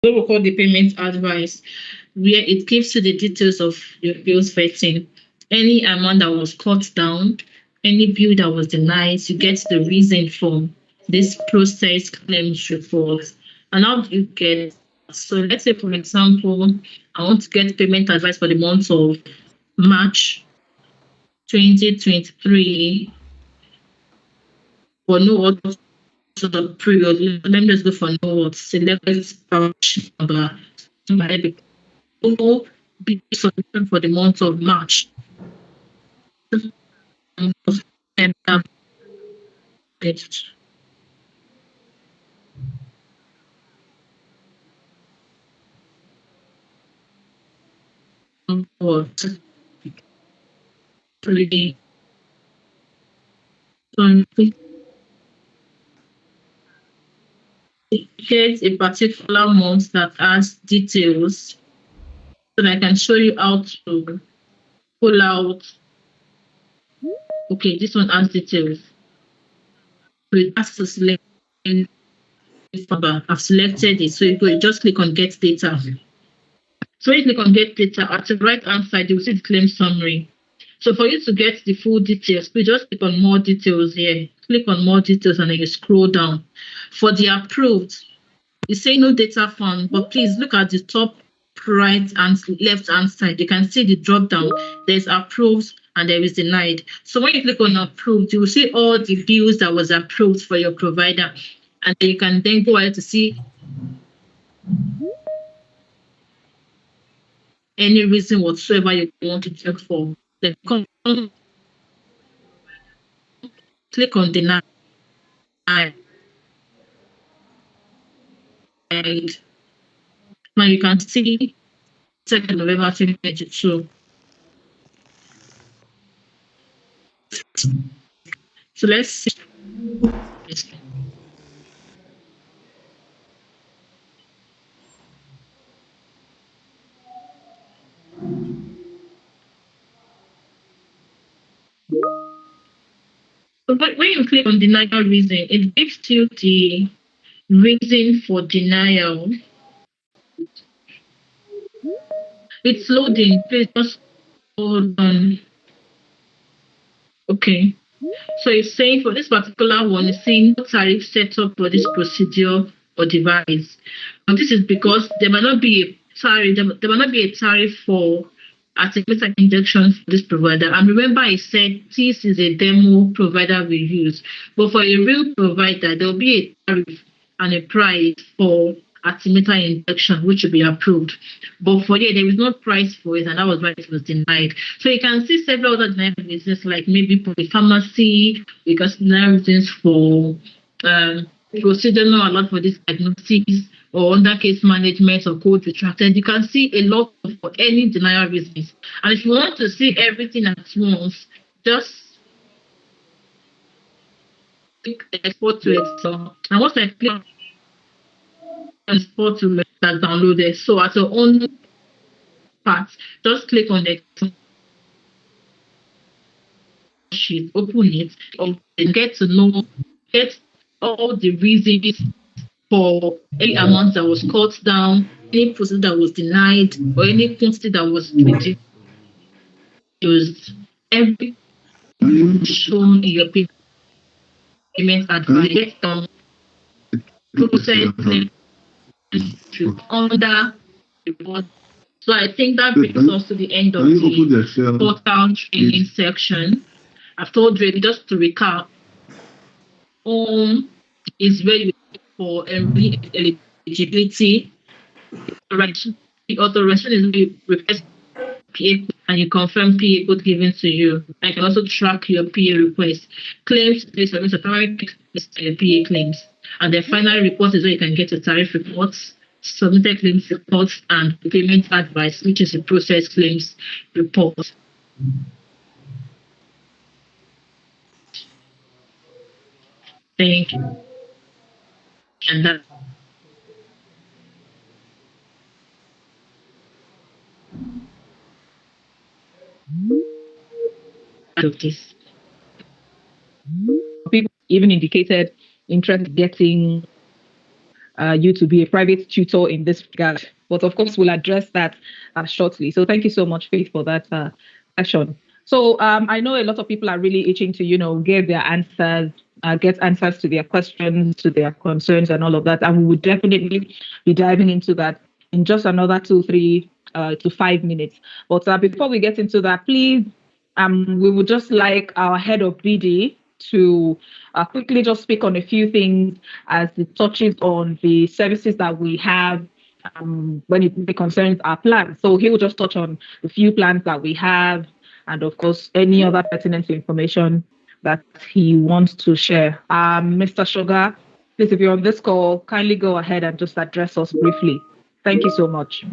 what we call the payment advice, where it gives you the details of your bills vetting, any amount that was cut down, any bill that was denied. You get the reason for this process claims report. And how do you get? So let's say, for example, I want to get payment advice for the month of March 2023 for no other sort of period. Let me just go for no what select pouch number. No big solution for the month of March. And it was pretty so get a particular month that has details so that I can show you how to pull out. Okay, this one has details. So it has to select number. I've selected it. So you just click on get data. So when you click on get data, at the right hand side, you'll see the claim summary. So for you to get the full details, please just click on more details here. Click on more details and then you scroll down. For the approved, you say no data found, but please look at the top right and left hand side. You can see the drop down. There's approved and there is denied. So when you click on approved, you will see all the bills that was approved for your provider. And you can then go ahead to see any reason whatsoever you want to check for. Then click on deny. And now you can see 2nd November 2022. So let's see. So when you click on denial reason, it gives you the reason for denial. It's loading. Please just hold on. Okay. So it's saying for this particular one, it's saying no tariff set up for this procedure or device. And this is because there might not be a tariff, there might not be a tariff for artificial injection for this provider. And remember, I said this is a demo provider we use. But for a real provider, there'll be a tariff and a price for artimeter injection, which will be approved. But for yeah, there is no price for it, and that was why it was denied. So you can see several other denied reasons, like maybe for the pharmacy, because denied reasons for procedure not allowed for this diagnosis or under case management or code retracted. You can see a lot of for any denial reasons. And if you want to see everything at once, just click export to Excel. And once I click on export to Excel, that's downloaded. So at your own part, just click on the Excel sheet, open it, and get to know, get all the reasons for any amount that was cut down, any process that was denied, or any quantity that was reduced. Every shown in your payment advice, get down, process claim under report. So I think that brings us to the end of the portal training section. I've told you just to recap. Is where you look for eligibility. Authorization. The authorization is where you request PA and you confirm PA code given to you. I can also track your PA request. Claims based on primary PA claims. And the final report is where you can get your tariff reports, submitted claims reports, and payment advice, which is the process claims report. Thank you. And that's of this. People even indicated interest in getting you to be a private tutor in this regard. But of course, we'll address that shortly. So thank you so much, Faith, for that session. So I know a lot of people are really itching to, get their answers, get answers to their questions, to their concerns, and all of that. And we would definitely be diving into that in just another 2, 3 to 5 minutes. But before we get into that, please, we would just like our head of BD to quickly just speak on a few things as it touches on the services that we have when it concerns our plans. So he will just touch on a few plans that we have, and of course, any other pertinent information that he wants to share. Mr. Sugar, please, if you're on this call, kindly go ahead and just address us briefly. Thank you so much.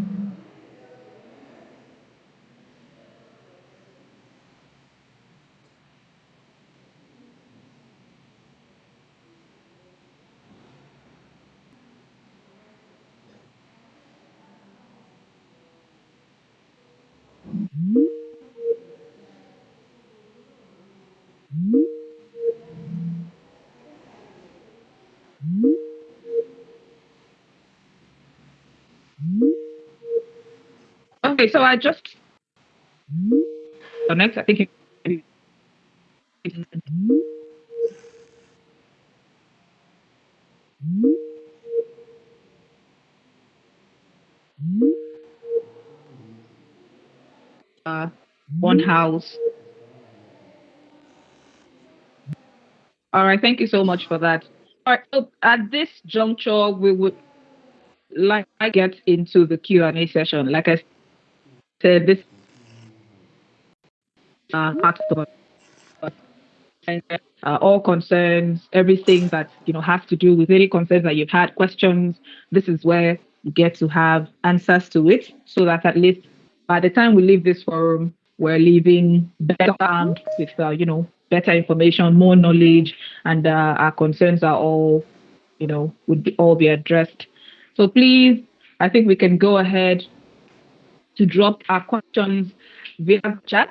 Okay, so I just connect. I think uh, one house. All right, thank you so much for that. All right, so at this juncture, we would like to get into the Q&A session. Like I said, this part of all concerns, everything that has to do with any concerns that you've had, questions. This is where you get to have answers to it, so that at least by the time we leave this forum, we're leaving better armed with better information, more knowledge, and our concerns are all all be addressed. So please, I think we can go ahead to drop our questions via chat.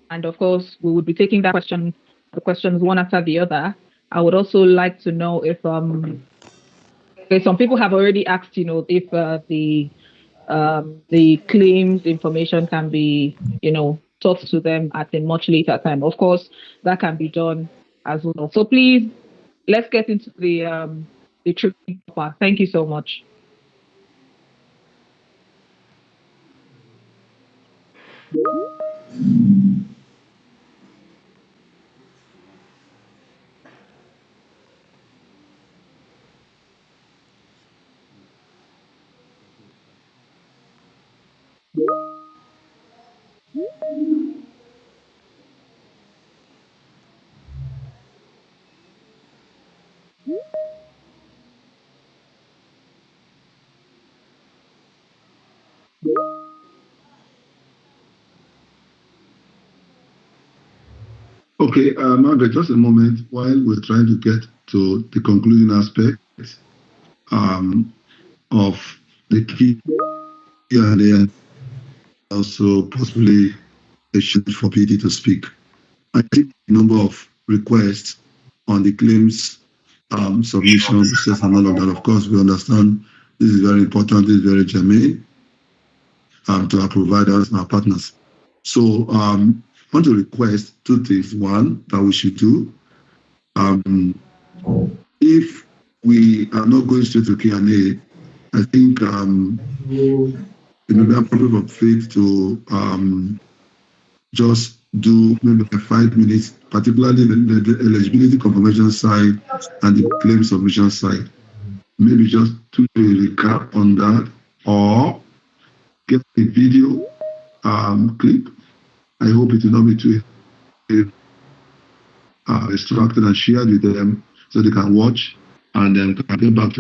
And of course, we would be taking the questions one after the other. I would also like to know if okay, some people have already asked, if the claims information can be, taught to them at a much later time. Of course, that can be done as well. So please, let's get into the training part. Thank you so much. Okay, Margaret, just a moment while we're trying to get to the concluding aspect of the key and then also possibly a chance for PD to speak. I think the number of requests on the claims submission process and all of that, of course, we understand this is very important, this is very germane to our providers and our partners. So I want to request two things. One, that we should do, if we are not going straight to Q&A, I think it may be appropriate for Faith to just do maybe like 5 minutes, particularly the eligibility confirmation side and the claim submission side. Maybe just to recap on that, or get a video clip. I hope it will not be too extracted and shared with them so they can watch and then can get back to